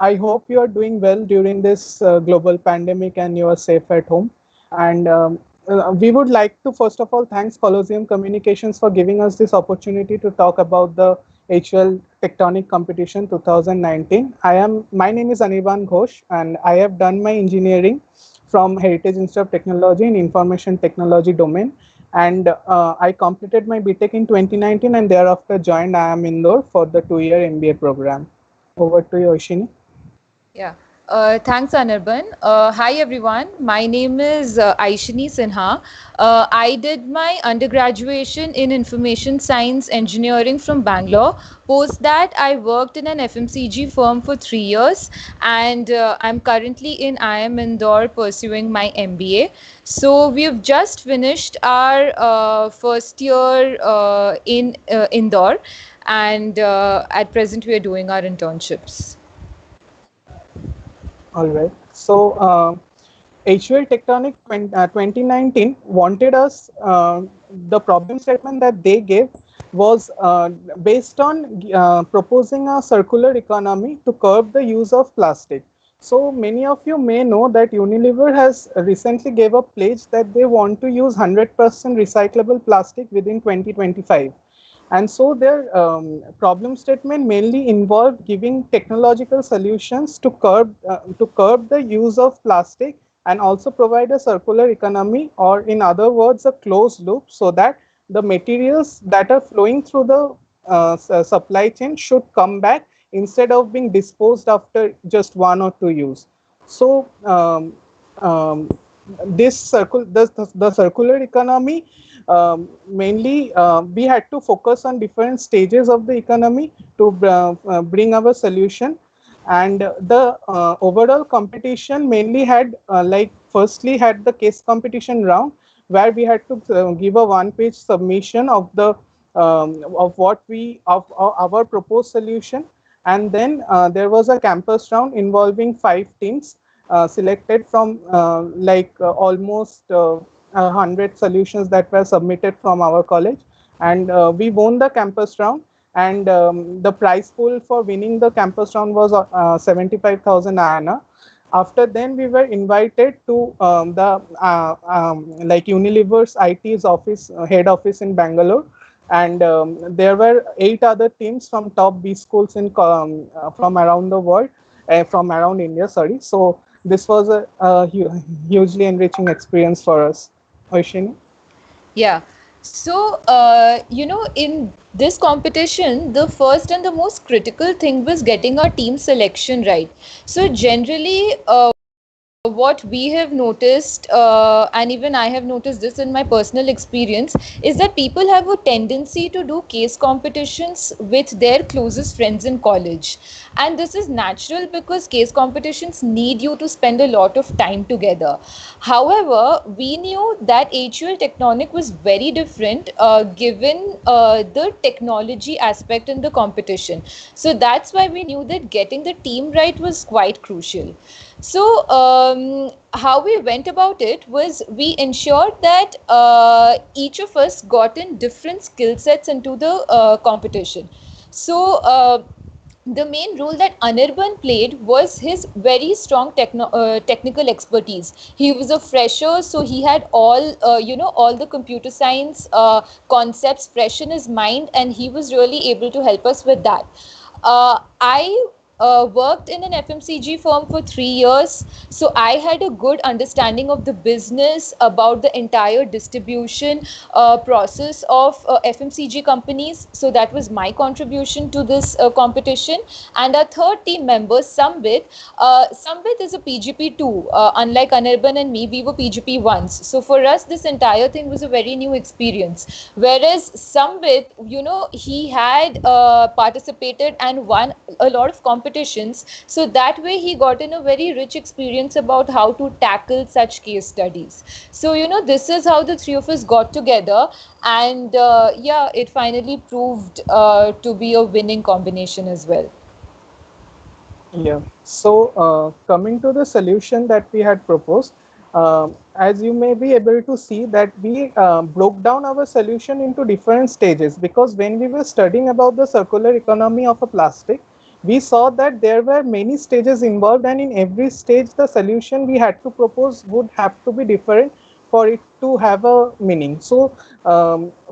I hope you are doing well during this global pandemic and you are safe at home. And we would like to first of all thanks Colosseum Communications for giving us this opportunity to talk about the HUL Tectonic Competition 2019. My name is Anirban Ghosh and I have done my engineering from Heritage Institute of Technology in Information Technology domain. And I completed my BTech in 2019 and thereafter joined IIM Indore for the 2-year MBA program. Over to you, Ishini. Yeah. Thanks, Anirban. Hi, everyone. My name is Aishini Sinha. I did my undergraduation in Information Science Engineering from Bangalore. Post that, I worked in an FMCG firm for 3 years, and I'm currently in IIM Indore pursuing my MBA. So we've just finished our first year in Indore, and at present we are doing our internships. All right. HUL Tectonic 2019 wanted us, the problem statement that they gave was based on proposing a circular economy to curb the use of plastic. So many of you may know that Unilever has recently gave a pledge that they want to use 100% recyclable plastic within 2025. And so their problem statement mainly involved giving technological solutions to curb the use of plastic and also provide a circular economy, or in other words, a closed loop, so that the materials that are flowing through the supply chain should come back instead of being disposed after just 1 or 2 use. So the circular economy, mainly we had to focus on different stages of the economy to bring our solution. And the overall competition mainly had firstly had the case competition round, where we had to give a one-page submission of the of what we of our proposed solution. And then there was a campus round involving 5 teams selected from almost 100 solutions that were submitted from our college. And we won the campus round, and the prize pool for winning the campus round was 75,000 INR. After then, we were invited to the Unilever's IT's office, head office in Bangalore. And there were 8 other teams from top B schools from around the world, from around India, sorry. So this was a hugely enriching experience for us. Oishini? Yeah. So, in this competition, the first and the most critical thing was getting our team selection right. So, generally, what we have noticed, and even I have noticed this in my personal experience, is that people have a tendency to do case competitions with their closest friends in college. And this is natural because case competitions need you to spend a lot of time together. However, we knew that HUL Tectonic was very different given the technology aspect in the competition. So that's why we knew that getting the team right was quite crucial. So, how we went about it was we ensured that each of us got in different skill sets into the competition. So, the main role that Anirban played was his very strong technical expertise. He was a fresher, so he had all the computer science concepts fresh in his mind, and he was really able to help us with that. I worked in an FMCG firm for 3 years, so I had a good understanding of the business, about the entire distribution process of FMCG companies. So that was my contribution to this competition. And our third team member, Sambit, Sambit is a PGP too. Unlike Anirban and me, we were PGP once. So for us, this entire thing was a very new experience. Whereas Sambit, he had participated and won a lot of competitions. So that way he got in a very rich experience about how to tackle such case studies. So, this is how the three of us got together. And it finally proved to be a winning combination as well. Yeah. So coming to the solution that we had proposed, as you may be able to see that we broke down our solution into different stages, because when we were studying about the circular economy of a plastic, we saw that there were many stages involved, and in every stage the solution we had to propose would have to be different for it to have a meaning. So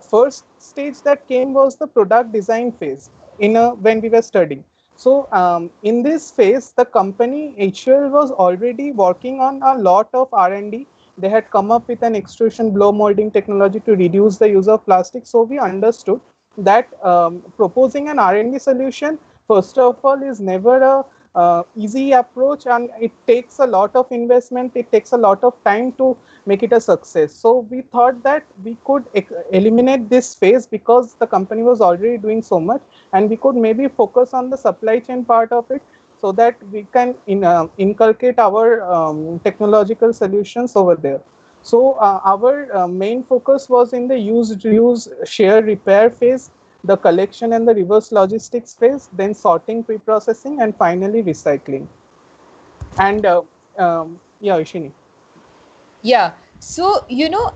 first stage that came was the product design phase when we were studying. So in this phase, the company HUL was already working on a lot of R&D. They had come up with an extrusion blow molding technology to reduce the use of plastic. So we understood that proposing an R&D solution, first of all, is never a easy approach, and it takes a lot of investment. It takes a lot of time to make it a success. So we thought that we could eliminate this phase because the company was already doing so much, and we could maybe focus on the supply chain part of it, so that we can inculcate our technological solutions over there. So our main focus was in the use, reuse, share, repair phase, the collection and the reverse logistics phase, then sorting, pre-processing, and finally recycling. And yeah, Ishini. Yeah. So,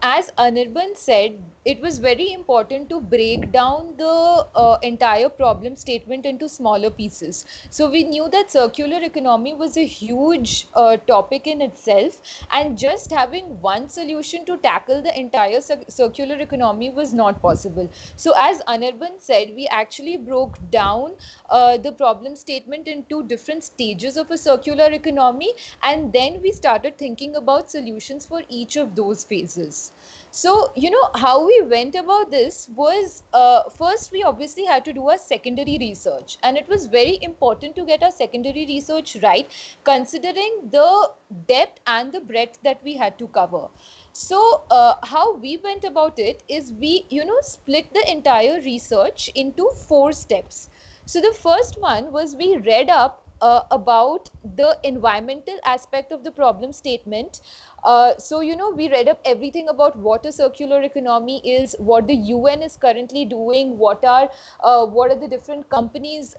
as Anirban said, it was very important to break down the entire problem statement into smaller pieces. So, we knew that circular economy was a huge topic in itself, and just having one solution to tackle the entire circular economy was not possible. So, as Anirban said, we actually broke down the problem statement into different stages of a circular economy, and then we started thinking about solutions for each of those phases. So, how we went about this was, first we obviously had to do a secondary research, and it was very important to get our secondary research right, considering the depth and the breadth that we had to cover. So, how we went about it is we, split the entire research into 4 steps. So, the first one was we read up about the environmental aspect of the problem statement. So, we read up everything about what a circular economy is, what the UN is currently doing, what are the different companies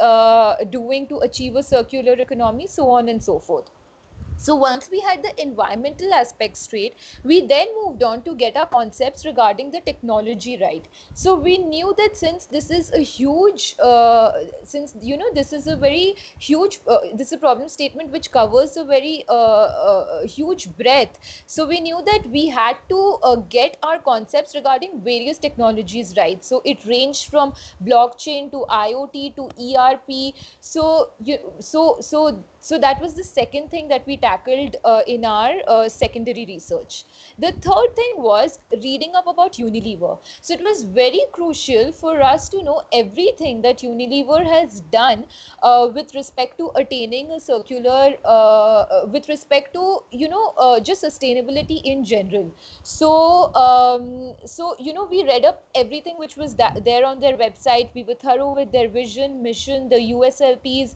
doing to achieve a circular economy, so on and so forth. So once we had the environmental aspect straight, we then moved on to get our concepts regarding the technology right. So we knew that since this is a huge, this is a very huge, this is a problem statement which covers a very huge breadth. So we knew that we had to get our concepts regarding various technologies right. So it ranged from blockchain to IoT to ERP. So that was the second thing that we tackled in our secondary research. The third thing was reading up about Unilever. So it was very crucial for us to know everything that Unilever has done with respect to attaining a circular, with respect to, just sustainability in general. So, we read up everything which was there on their website. We were thorough with their vision, mission, the USLPs,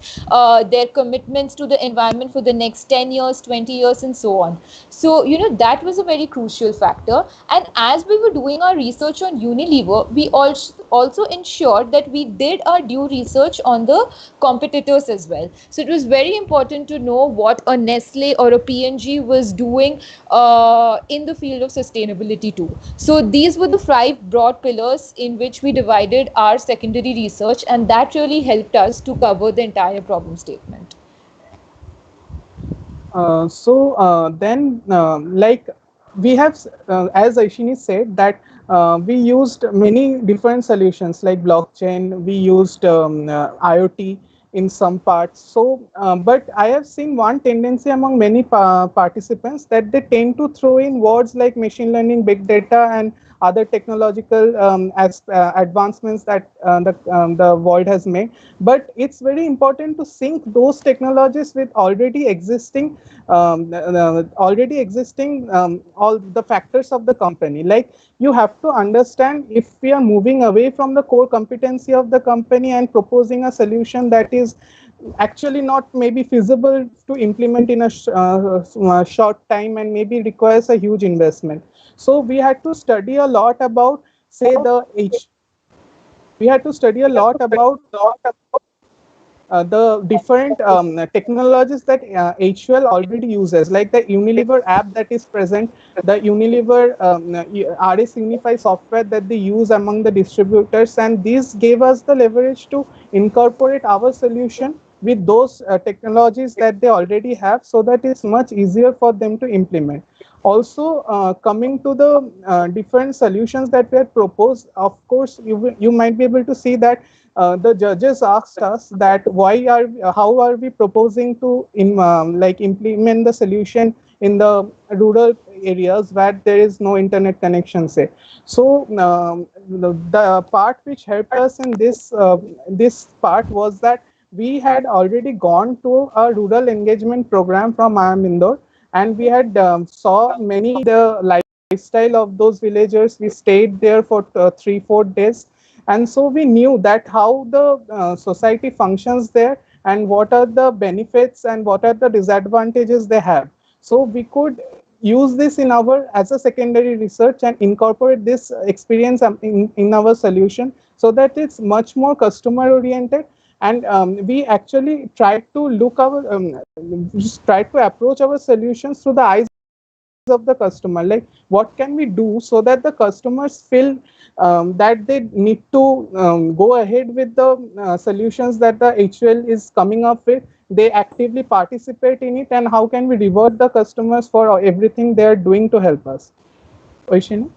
their commitments to the environment for the next 10 years, 20 years, and so on. So, that was a very crucial factor. And as we were doing our research on Unilever, we also ensured that we did our due research on the competitors as well. So it was very important to know what a Nestle or a P&G was doing in the field of sustainability too. So these were the 5 broad pillars in which we divided our secondary research, and that really helped us to cover the entire problem statement. Then, like we have, as Aishini said, that we used many different solutions like blockchain. We used IoT in some parts. So, but I have seen one tendency among many participants that they tend to throw in words like machine learning, big data, and other technological advancements that the world has made. But it's very important to sync those technologies with already existing all the factors of the company. Like, you have to understand, if we are moving away from the core competency of the company and proposing a solution that is actually not maybe feasible to implement in a short time and maybe requires a huge investment. So we had to study a lot about, say, we had to study a lot about the different technologies that HUL already uses, like the Unilever app that is present, the Unilever RS Unify software that they use among the distributors, and these gave us the leverage to incorporate our solution with those technologies that they already have, so that it's much easier for them to implement. Also, coming to the different solutions that were proposed, of course, you might be able to see that the judges asked us that how are we proposing to implement the solution in the rural areas where there is no internet connection, say. So the part which helped us in this part was that we had already gone to a rural engagement program from IIM Indore, and we had saw many the lifestyle of those villagers. We stayed there for 3-4 days, and so we knew that how the society functions there, and what are the benefits and what are the disadvantages they have. So we could use this in our as a secondary research and incorporate this experience in our solution, so that it's much more customer oriented. And we actually try to approach our solutions through the eyes of the customer, like what can we do so that the customers feel that they need to go ahead with the solutions that the HUL is coming up with, they actively participate in it, and how can we reward the customers for everything they are doing to help us. Oishini?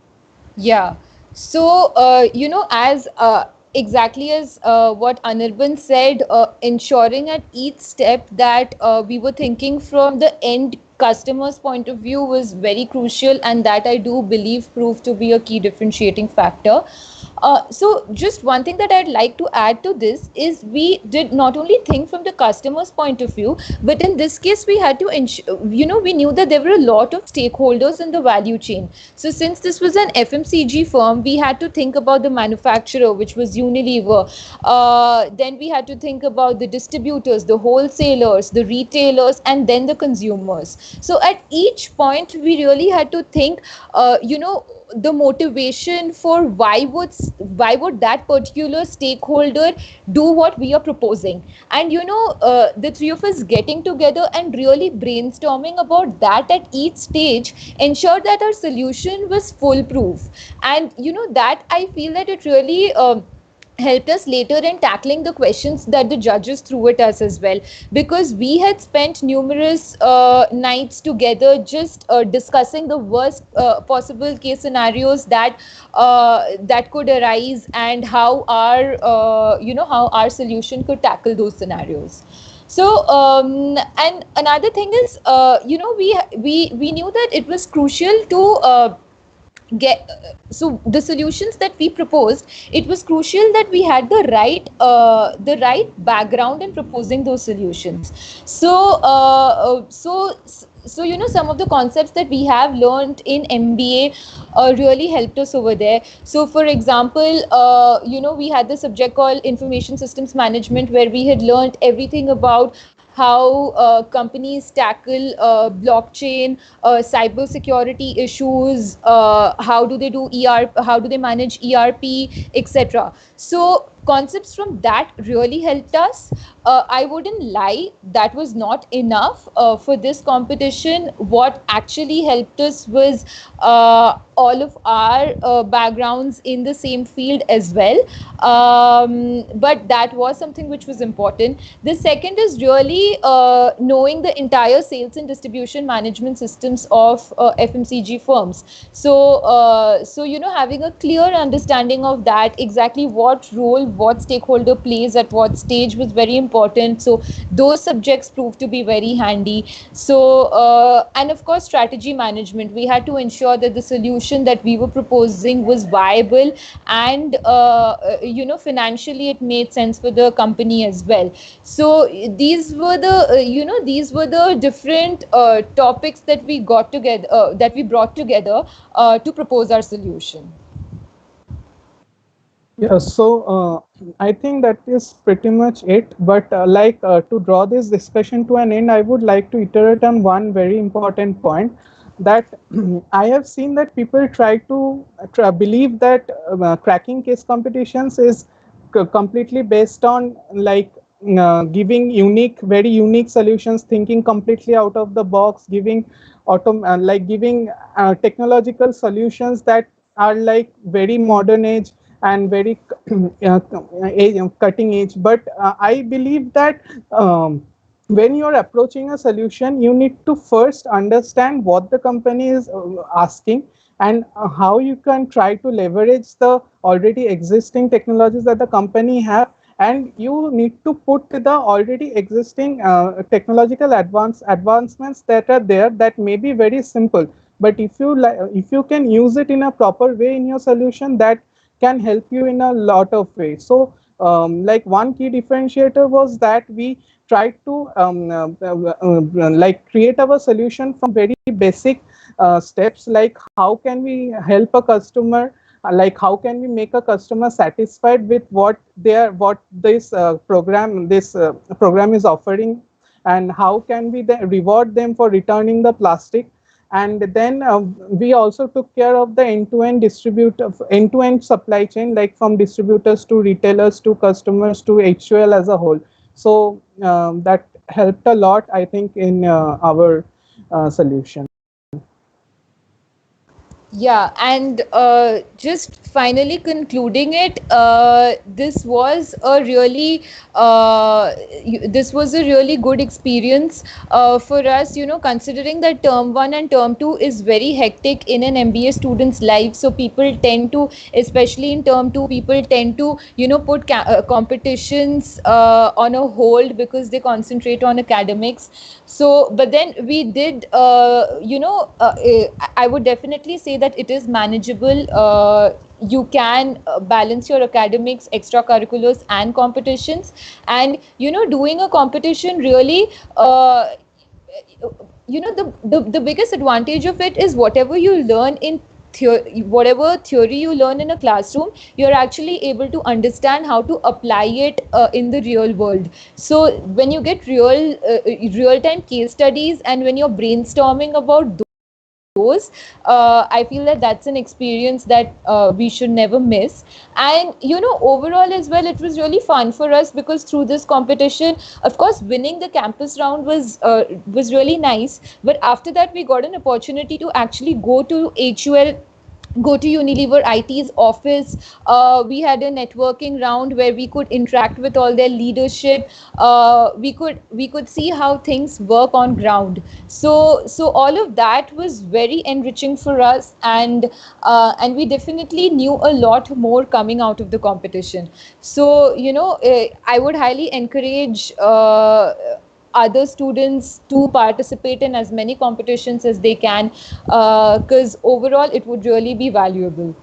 Yeah. So, as exactly as what Anirban said, ensuring at each step that we were thinking from the end customer's point of view was very crucial, and that I do believe proved to be a key differentiating factor. So just one thing that I'd like to add to this is we did not only think from the customer's point of view, but in this case we had to we knew that there were a lot of stakeholders in the value chain. So since this was an FMCG firm, we had to think about the manufacturer, which was Unilever. Then we had to think about the distributors, the wholesalers, the retailers, and then the consumers. So at each point we really had to think, the motivation for why would that particular stakeholder do what we are proposing. And the three of us getting together and really brainstorming about that at each stage ensured that our solution was foolproof. And that I feel that it really helped us later in tackling the questions that the judges threw at us as well, because we had spent numerous nights together just discussing the worst possible case scenarios that could arise, and how our solution could tackle those scenarios. So and another thing is, we knew that it was crucial to so the solutions that we proposed, it was crucial that we had the right background in proposing those solutions. So some of the concepts that we have learned in MBA really helped us over there. So for example, we had the subject called Information Systems Management, where we had learned everything about how companies tackle blockchain, cyber security issues, how do they do how do they manage ERP, etc. So concepts from that really helped us. I wouldn't lie, that was not enough for this competition. What actually helped us was all of our backgrounds in the same field as well. But that was something which was important. The second is really knowing the entire sales and distribution management systems of FMCG firms. So having a clear understanding of that, exactly what role what stakeholder plays at what stage was very important. So those subjects proved to be very handy. So and of course strategy management, we had to ensure that the solution that we were proposing was viable, and financially it made sense for the company as well. So these were the different topics that we got together, that we brought together to propose our solution. Yeah, so I think that is pretty much it. But to draw this discussion to an end, I would like to iterate on one very important point, that I have seen that people try to believe that cracking case competitions is completely based on giving very unique solutions, thinking completely out of the box, giving technological solutions that are like very modern age and very cutting edge. But I believe that when you're approaching a solution, you need to first understand what the company is asking, and how you can try to leverage the already existing technologies that the company have. And you need to put the already existing technological advancements that are there, that may be very simple, but if you can use it in a proper way in your solution, that can help you in a lot of ways. So like one key differentiator was that we tried to like create our solution from very basic steps, like how can we help a customer, like how can we make a customer satisfied with what this program is offering, and how can we then reward them for returning the plastic. And then we also took care of the end-to-end supply chain, like from distributors to retailers to customers to HUL as a whole. So that helped a lot, I think, in our solution. Yeah, and just finally concluding it, this was a really good experience for us, considering that term 1 and term 2 is very hectic in an MBA student's life. So people tend to, especially in term 2, people tend to, put competitions on a hold because they concentrate on academics. So, but then we did, I would definitely say that it is manageable. You can balance your academics, extracurriculars, and competitions. And, doing a competition really, the biggest advantage of it is whatever you learn in whatever theory you learn in a classroom, you're actually able to understand how to apply it in the real world. So when you get real time case studies, and when you're brainstorming about those, I feel that that's an experience that we should never miss. And overall as well, it was really fun for us, because through this competition, of course, winning the campus round was really nice. But after that, we got an opportunity to actually go to HUL, go to Unilever IT's office. We had a networking round where we could interact with all their leadership. We could see how things work on ground. So all of that was very enriching for us, and we definitely knew a lot more coming out of the competition. So I would highly encourage other students to participate in as many competitions as they can, because overall it would really be valuable.